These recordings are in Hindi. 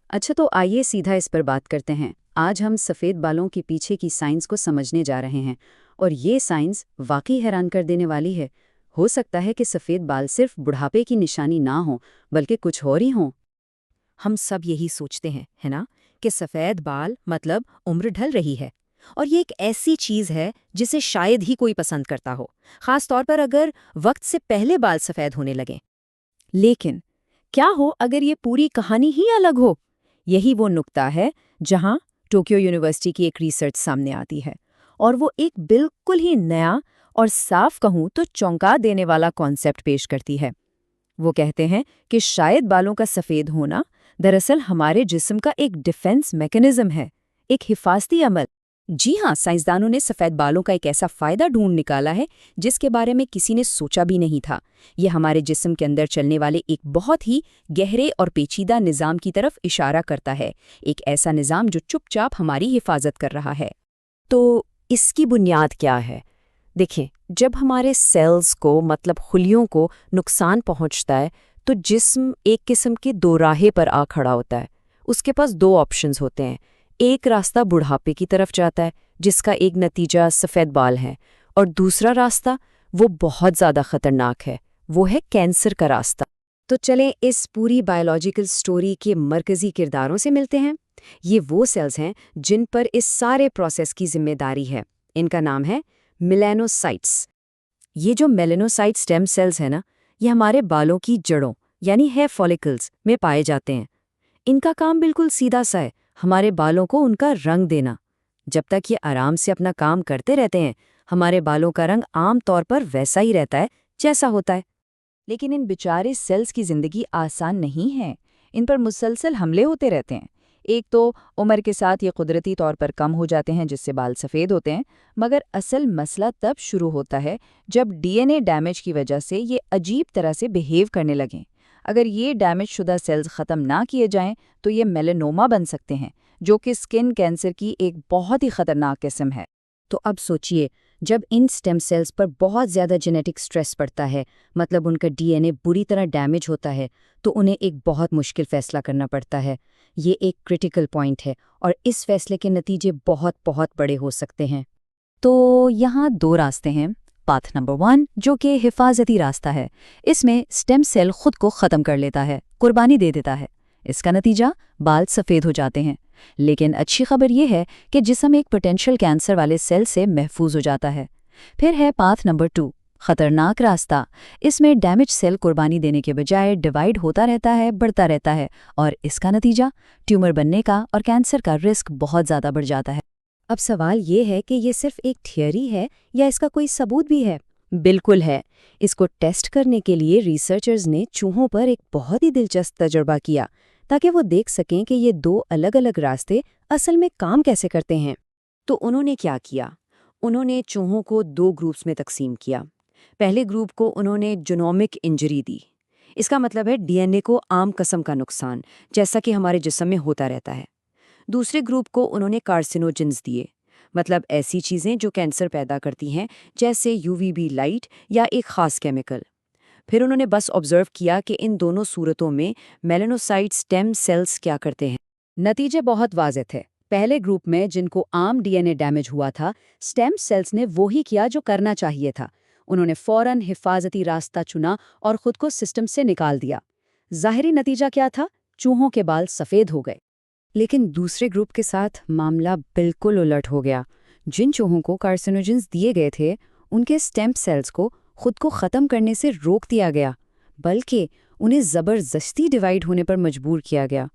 अच्छा, तो आइए सीधा इस पर बात करते हैं। आज हम सफ़ेद बालों के पीछे की साइंस को समझने जा रहे हैं और ये साइंस वाकई हैरान कर देने वाली है। हो सकता है कि सफ़ेद बाल सिर्फ बुढ़ापे की निशानी ना हो, बल्कि कुछ और ही हों। हम सब यही सोचते हैं, है ना, कि सफ़ेद बाल मतलब उम्र ढल रही है। और ये एक ऐसी चीज़ है जिसे शायद ही कोई पसंद करता हो, ख़ास तौर पर अगर वक्त से पहले बाल सफ़ेद होने लगें। लेकिन क्या हो अगर ये पूरी कहानी ही अलग हो? यही वो नुक्ता है जहां टोक्यो यूनिवर्सिटी की एक रिसर्च सामने आती है, और वो एक बिल्कुल ही नया और साफ कहूं तो चौंका देने वाला कॉन्सेप्ट पेश करती है। वो कहते हैं कि शायद बालों का सफ़ेद होना दरअसल हमारे जिस्म का एक डिफेंस मैकेनिज्म है, एक हिफाजती अमल। जी हाँ, साइंसदानों ने सफ़ेद बालों का एक ऐसा फ़ायदा ढूंढ निकाला है जिसके बारे में किसी ने सोचा भी नहीं था। ये हमारे जिस्म के अंदर चलने वाले एक बहुत ही गहरे और पेचीदा निज़ाम की तरफ इशारा करता है, एक ऐसा निज़ाम जो चुपचाप हमारी हिफाजत कर रहा है। तो इसकी बुनियाद क्या है? देखें, जब हमारे सेल्स को मतलब खुलियों को नुकसान पहुंचता है तो जिस्म एक किस्म के दोराहे पर आ खड़ा होता है। उसके पास दो ऑप्शंस होते हैं। एक रास्ता बुढ़ापे की तरफ जाता है, जिसका एक नतीजा सफ़ेद बाल है, और दूसरा रास्ता वो बहुत ज़्यादा खतरनाक है, वो है कैंसर का रास्ता। तो चलें इस पूरी बायोलॉजिकल स्टोरी के मरकज़ी किरदारों से मिलते हैं। ये वो सेल्स हैं जिन पर इस सारे प्रोसेस की जिम्मेदारी है। इनका नाम है मेलानोसाइट्स। ये जो मेलानोसाइट स्टेम सेल्स हैं ना, ये हमारे बालों की जड़ों यानी हेयर फॉलिकल्स में पाए जाते हैं। इनका काम बिल्कुल सीधा सा है, हमारे बालों को उनका रंग देना। जब तक ये आराम से अपना काम करते रहते हैं, हमारे बालों का रंग आम तौर पर वैसा ही रहता है जैसा होता है। लेकिन इन बेचारे सेल्स की जिंदगी आसान नहीं है। इन पर मुसलसल हमले होते रहते हैं। एक तो उम्र के साथ ये कुदरती तौर पर कम हो जाते हैं, जिससे बाल सफ़ेद होते हैं। मगर असल मसला तब शुरू होता है जब डीएनए डैमेज की वजह से ये अजीब तरह से बिहेव करने लगें। अगर ये डैमेज शुदा सेल्स ख़त्म ना किए जाएं तो ये मेलानोमा बन सकते हैं, जो कि स्किन कैंसर की एक बहुत ही ख़तरनाक किस्म है। तो अब सोचिए, जब इन स्टेम सेल्स पर बहुत ज़्यादा जेनेटिक स्ट्रेस पड़ता है, मतलब उनका डीएनए बुरी तरह डैमेज होता है, तो उन्हें एक बहुत मुश्किल फ़ैसला करना पड़ता है। ये एक क्रिटिकल पॉइंट है और इस फैसले के नतीजे बहुत बहुत बड़े हो सकते हैं। तो यहाँ दो रास्ते हैं। पाथ नंबर 1, जो कि हिफाजती रास्ता है, इसमें स्टेम सेल खुद को ख़त्म कर लेता है, कुर्बानी दे देता है। इसका नतीजा बाल सफ़ेद हो जाते हैं। लेकिन अच्छी खबर यह है कि जिस्म एक पोटेंशियल कैंसर वाले सेल से महफूज हो जाता है। फिर है पाथ नंबर 2, खतरनाक रास्ता। इसमें डैमेज सेल कुर्बानी देने के बजाय डिवाइड होता रहता है, बढ़ता रहता है, और इसका नतीजा ट्यूमर बनने का और कैंसर का रिस्क बहुत ज़्यादा बढ़ जाता है। अब सवाल ये है कि ये सिर्फ एक थियरी है या इसका कोई सबूत भी है? बिल्कुल है। इसको टेस्ट करने के लिए रिसर्चर्स ने चूहों पर एक बहुत ही दिलचस्प तजुर्बा किया, ताकि वो देख सकें कि ये दो अलग-अलग रास्ते असल में काम कैसे करते हैं। तो उन्होंने क्या किया? उन्होंने चूहों को दो ग्रुप्स में तकसीम किया। पहले ग्रुप को उन्होंने जीनोमिक इंजरी दी। इसका मतलब है डीएनए को आम किस्म का नुकसान, जैसा कि हमारे जिस्म में होता रहता है। दूसरे ग्रुप को उन्होंने कार्सिनोजेंस दिए, मतलब ऐसी चीज़ें जो कैंसर पैदा करती हैं, जैसे यूवीबी लाइट या एक ख़ास केमिकल। फिर उन्होंने बस ऑब्जर्व किया कि इन दोनों सूरतों में मेलानोसाइट स्टेम सेल्स क्या करते हैं। नतीजे बहुत वाज़ेह थे। पहले ग्रुप में, जिनको आम डीएनए डैमेज हुआ था, स्टेम सेल्स ने वो ही किया जो करना चाहिए था। उन्होंने फ़ौरन हिफाजती रास्ता चुना और खुद को सिस्टम से निकाल दिया। ज़ाहिरी नतीजा क्या था? चूहों के बाल सफ़ेद हो गए। लेकिन दूसरे ग्रुप के साथ मामला बिल्कुल उलट हो गया। जिन चूहों को कार्सिनोजेंस दिए गए थे, उनके स्टेम सेल्स को खुद को ख़त्म करने से रोक दिया गया, बल्कि उन्हें ज़बरदस्ती डिवाइड होने पर मजबूर किया गया,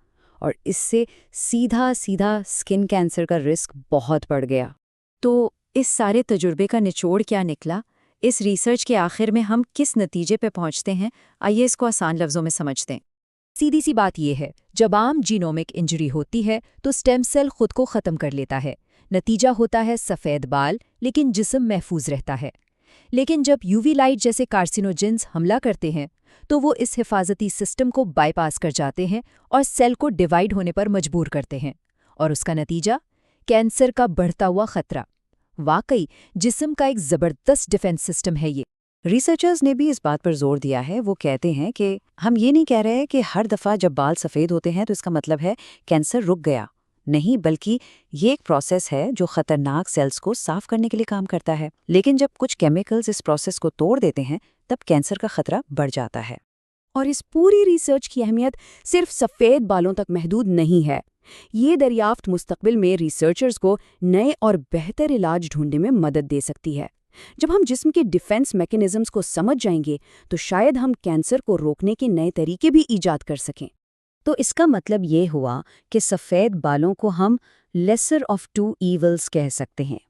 और इससे सीधा सीधा स्किन कैंसर का रिस्क बहुत बढ़ गया। तो इस सारे तजुर्बे का निचोड़ क्या निकला? इस रिसर्च के आखिर में हम किस नतीजे पे पहुंचते हैं? आइए इसको आसान लफ्ज़ों में समझते हैं। सीधी सी बात यह है, जब आम जीनोमिक इंजरी होती है तो स्टेम सेल खुद को ख़त्म कर लेता है। नतीजा होता है सफ़ेद बाल, लेकिन जिस्म महफूज रहता है। लेकिन जब यूवी लाइट जैसे कार्सिनोजेंस हमला करते हैं, तो वो इस हिफाजती सिस्टम को बाईपास कर जाते हैं और सेल को डिवाइड होने पर मजबूर करते हैं। और उसका नतीजा? कैंसर का बढ़ता हुआ खतरा। वाकई जिस्म का एक ज़बरदस्त डिफेंस सिस्टम है ये। रिसर्चर्स ने भी इस बात पर जोर दिया है। वो कहते हैं कि हम ये नहीं कह रहे कि हर दफ़ा जब बाल सफ़ेद होते हैं तो इसका मतलब है कैंसर रुक गया। नहीं, बल्कि ये एक प्रोसेस है जो खतरनाक सेल्स को साफ करने के लिए काम करता है। लेकिन जब कुछ केमिकल्स इस प्रोसेस को तोड़ देते हैं तब कैंसर का खतरा बढ़ जाता है। और इस पूरी रिसर्च की अहमियत सिर्फ सफ़ेद बालों तक महदूद नहीं है। ये दरियाफ्त मुस्तकबिल में रिसर्चर्स को नए और बेहतर इलाज ढूंढने में मदद दे सकती है। जब हम जिस्म के डिफेंस मैकेनिज्म्स को समझ जाएंगे तो शायद हम कैंसर को रोकने के नए तरीके भी ईजाद कर सकें। तो इसका मतलब ये हुआ कि सफ़ेद बालों को हम लेसर ऑफ टू ईवल्स कह सकते हैं,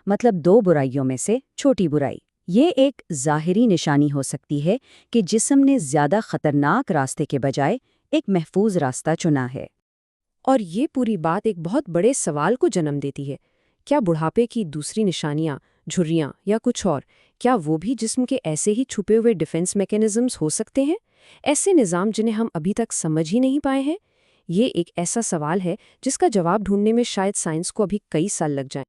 मतलब दो बुराइयों में से छोटी बुराई। ये एक ज़ाहिरी निशानी हो सकती है कि जिस्म ने ज़्यादा खतरनाक रास्ते के बजाय एक महफूज रास्ता चुना है। और ये पूरी बात एक बहुत बड़े सवाल को जन्म देती है। क्या बुढ़ापे की दूसरी निशानियां, झुर्रियां या कुछ और, क्या वो भी जिस्म के ऐसे ही छुपे हुए डिफेंस मैकेनिज्म्स हो सकते हैं? ऐसे निज़ाम जिन्हें हम अभी तक समझ ही नहीं पाए हैं? ये एक ऐसा सवाल है जिसका जवाब ढूंढने में शायद साइंस को अभी कई साल लग जाएं।